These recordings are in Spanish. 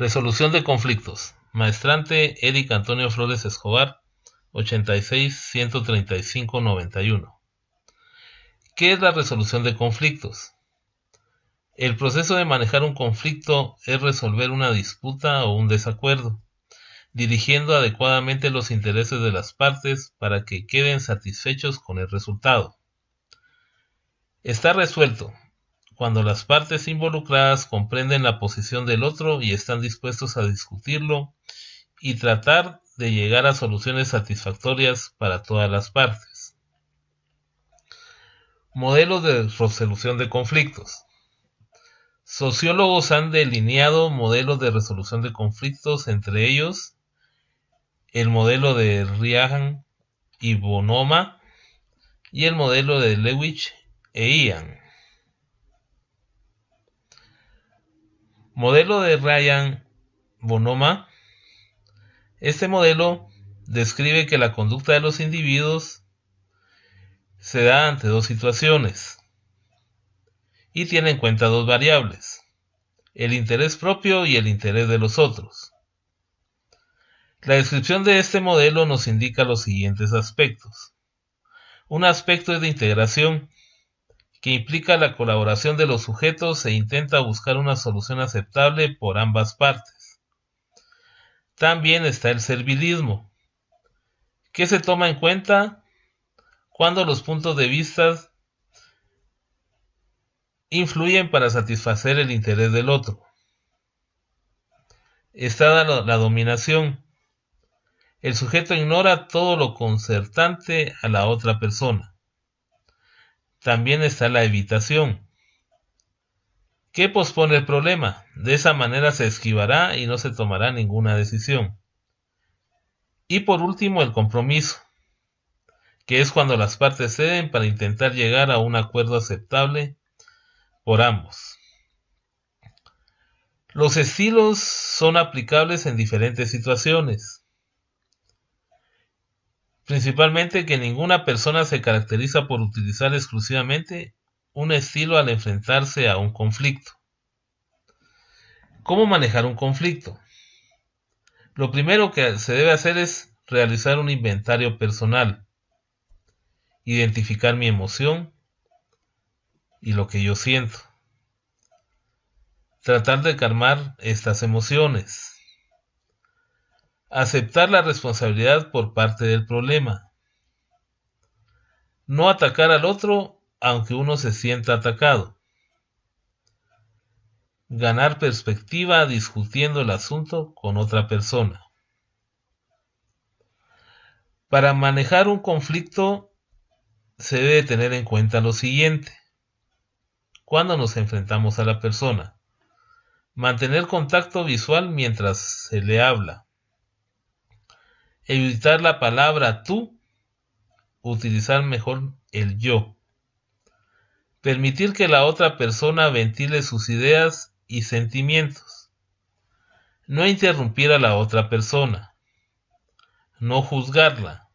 Resolución de conflictos. Maestrante Eric Antonio Flores Escobar, 86-135-91. ¿Qué es la resolución de conflictos? El proceso de manejar un conflicto es resolver una disputa o un desacuerdo, dirigiendo adecuadamente los intereses de las partes para que queden satisfechos con el resultado. Está resuelto cuando las partes involucradas comprenden la posición del otro y están dispuestos a discutirlo y tratar de llegar a soluciones satisfactorias para todas las partes. Modelos de resolución de conflictos. Sociólogos han delineado modelos de resolución de conflictos, entre ellos el modelo de Ryan y Bonoma y el modelo de Lewis e Ian. Modelo de Ryan-Bonoma. Este modelo describe que la conducta de los individuos se da ante dos situaciones y tiene en cuenta dos variables: el interés propio y el interés de los otros. La descripción de este modelo nos indica los siguientes aspectos. Un aspecto es de integración, que implica la colaboración de los sujetos e intenta buscar una solución aceptable por ambas partes. También está el servilismo, que se toma en cuenta cuando los puntos de vista influyen para satisfacer el interés del otro. Está la dominación. El sujeto ignora todo lo concertante a la otra persona. También está la evitación, que pospone el problema. De esa manera se esquivará y no se tomará ninguna decisión. Y por último, el compromiso, que es cuando las partes ceden para intentar llegar a un acuerdo aceptable por ambos. Los estilos son aplicables en diferentes situaciones. Principalmente que ninguna persona se caracteriza por utilizar exclusivamente un estilo al enfrentarse a un conflicto. ¿Cómo manejar un conflicto? Lo primero que se debe hacer es realizar un inventario personal, identificar mi emoción y lo que yo siento, tratar de calmar estas emociones, aceptar la responsabilidad por parte del problema, no atacar al otro aunque uno se sienta atacado, ganar perspectiva discutiendo el asunto con otra persona. Para manejar un conflicto se debe tener en cuenta lo siguiente. Cuando nos enfrentamos a la persona, mantener contacto visual mientras se le habla, evitar la palabra tú, utilizar mejor el yo, permitir que la otra persona ventile sus ideas y sentimientos, no interrumpir a la otra persona, no juzgarla,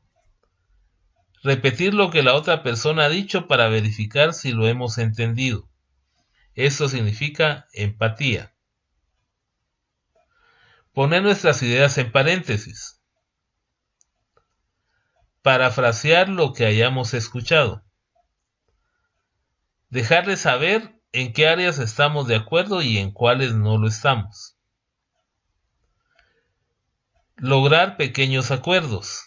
repetir lo que la otra persona ha dicho para verificar si lo hemos entendido. Esto significa empatía. Poner nuestras ideas en paréntesis. Parafrasear lo que hayamos escuchado. Dejarle saber en qué áreas estamos de acuerdo y en cuáles no lo estamos. Lograr pequeños acuerdos.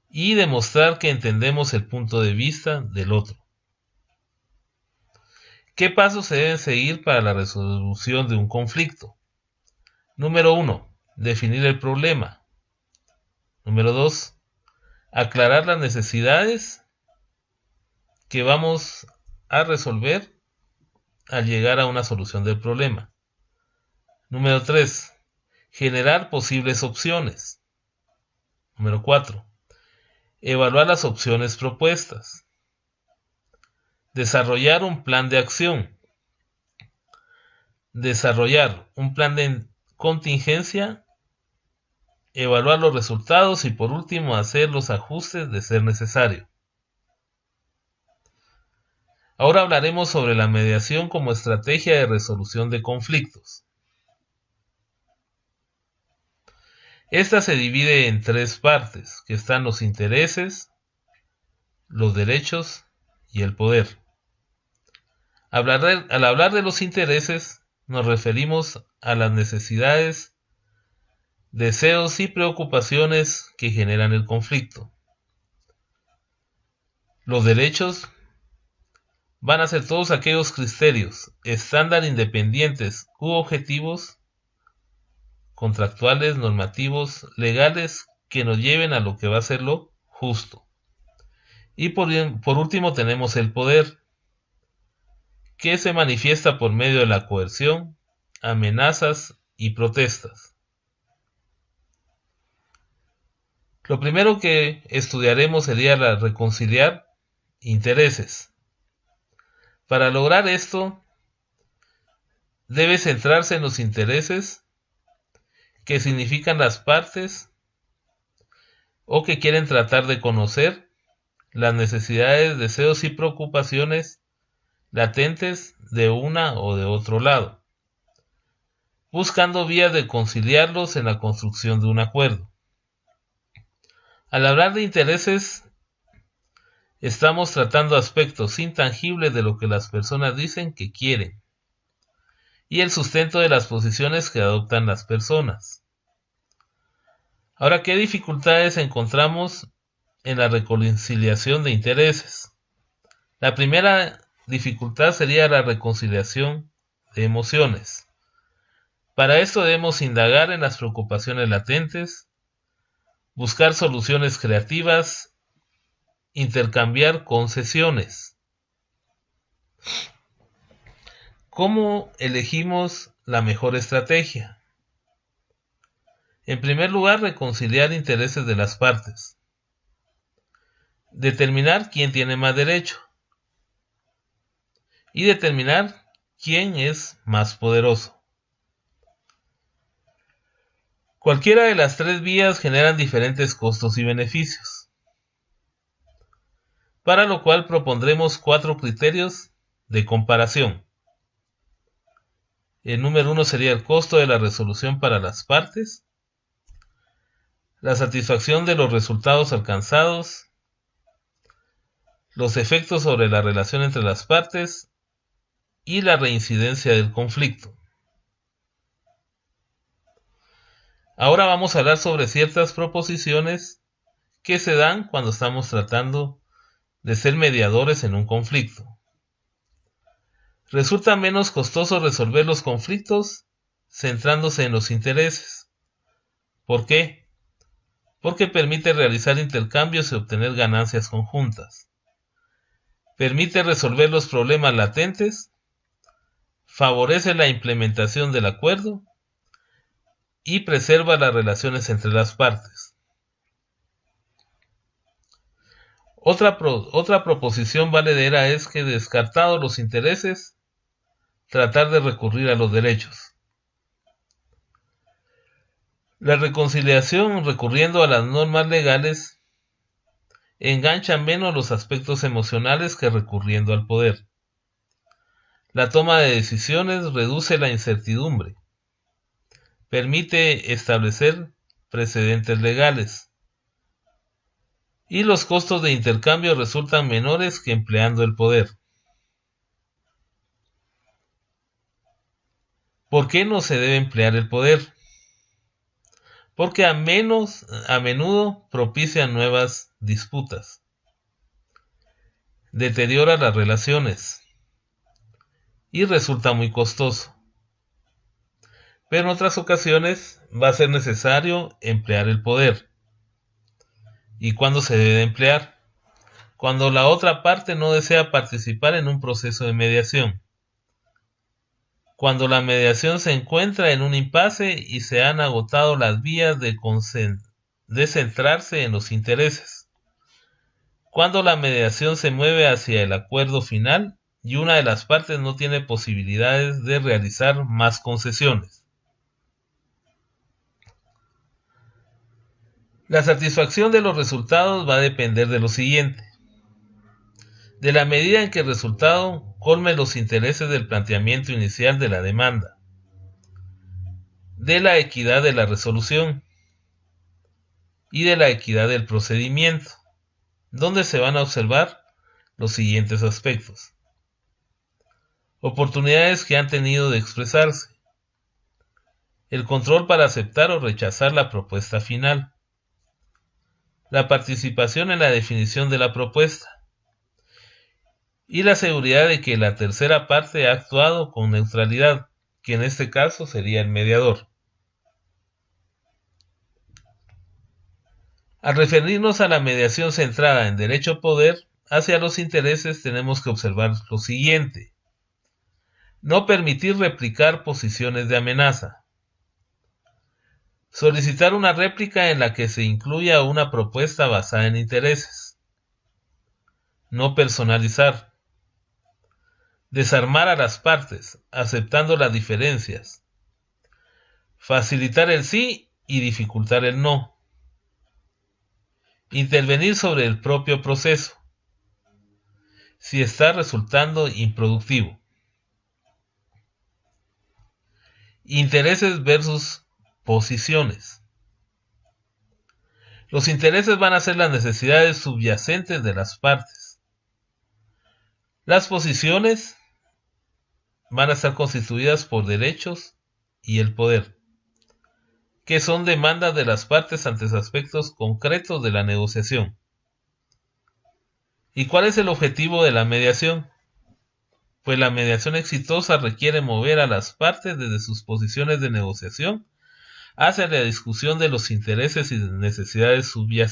Y demostrar que entendemos el punto de vista del otro. ¿Qué pasos se deben seguir para la resolución de un conflicto? Número 1. Definir el problema. Número 2. Aclarar las necesidades que vamos a resolver al llegar a una solución del problema. Número 3. Generar posibles opciones. Número 4. Evaluar las opciones propuestas. Desarrollar un plan de acción. Desarrollar un plan de contingencia. Evaluar los resultados y por último hacer los ajustes de ser necesario. Ahora hablaremos sobre la mediación como estrategia de resolución de conflictos. Esta se divide en tres partes, que están los intereses, los derechos y el poder. Al hablar de los intereses, nos referimos a las necesidades, deseos y preocupaciones que generan el conflicto. Los derechos van a ser todos aquellos criterios, estándar independientes u objetivos, contractuales, normativos, legales, que nos lleven a lo que va a ser lo justo. Y por último tenemos el poder, que se manifiesta por medio de la coerción, amenazas y protestas. Lo primero que estudiaremos sería reconciliar intereses. Para lograr esto, debe centrarse en los intereses que significan las partes o que quieren tratar de conocer las necesidades, deseos y preocupaciones latentes de una o de otro lado, buscando vías de conciliarlos en la construcción de un acuerdo. Al hablar de intereses, estamos tratando aspectos intangibles de lo que las personas dicen que quieren y el sustento de las posiciones que adoptan las personas. Ahora, ¿qué dificultades encontramos en la reconciliación de intereses? La primera dificultad sería la reconciliación de emociones. Para esto debemos indagar en las preocupaciones latentes, buscar soluciones creativas, intercambiar concesiones. ¿Cómo elegimos la mejor estrategia? En primer lugar, reconciliar intereses de las partes. Determinar quién tiene más derecho. Y determinar quién es más poderoso. Cualquiera de las tres vías generan diferentes costos y beneficios, para lo cual propondremos 4 criterios de comparación. El número 1 sería el costo de la resolución para las partes, la satisfacción de los resultados alcanzados, los efectos sobre la relación entre las partes y la reincidencia del conflicto. Ahora vamos a hablar sobre ciertas proposiciones que se dan cuando estamos tratando de ser mediadores en un conflicto. Resulta menos costoso resolver los conflictos centrándose en los intereses. ¿Por qué? Porque permite realizar intercambios y obtener ganancias conjuntas. Permite resolver los problemas latentes, favorece la implementación del acuerdo y preserva las relaciones entre las partes. Otra proposición valedera es que, descartados los intereses, tratar de recurrir a los derechos. La reconciliación recurriendo a las normas legales engancha menos los aspectos emocionales que recurriendo al poder. La toma de decisiones reduce la incertidumbre. Permite establecer precedentes legales. Y los costos de intercambio resultan menores que empleando el poder. ¿Por qué no se debe emplear el poder? Porque a menudo propicia nuevas disputas. Deteriora las relaciones. Y resulta muy costoso. Pero en otras ocasiones va a ser necesario emplear el poder. ¿Y cuándo se debe emplear? Cuando la otra parte no desea participar en un proceso de mediación. Cuando la mediación se encuentra en un impasse y se han agotado las vías de centrarse en los intereses. Cuando la mediación se mueve hacia el acuerdo final y una de las partes no tiene posibilidades de realizar más concesiones. La satisfacción de los resultados va a depender de lo siguiente: de la medida en que el resultado colme los intereses del planteamiento inicial de la demanda, de la equidad de la resolución y de la equidad del procedimiento, donde se van a observar los siguientes aspectos. Oportunidades que han tenido de expresarse. El control para aceptar o rechazar la propuesta final. La participación en la definición de la propuesta. Y la seguridad de que la tercera parte ha actuado con neutralidad, que en este caso sería el mediador. Al referirnos a la mediación centrada en derecho-poder hacia los intereses, tenemos que observar lo siguiente. No permitir replicar posiciones de amenaza. Solicitar una réplica en la que se incluya una propuesta basada en intereses. No personalizar. Desarmar a las partes, aceptando las diferencias. Facilitar el sí y dificultar el no. Intervenir sobre el propio proceso, si está resultando improductivo. Intereses versus posiciones. Los intereses van a ser las necesidades subyacentes de las partes. Las posiciones van a estar constituidas por derechos y el poder, que son demandas de las partes ante aspectos concretos de la negociación. ¿Y cuál es el objetivo de la mediación? Pues la mediación exitosa requiere mover a las partes desde sus posiciones de negociación hacia la discusión de los intereses y necesidades subyacentes.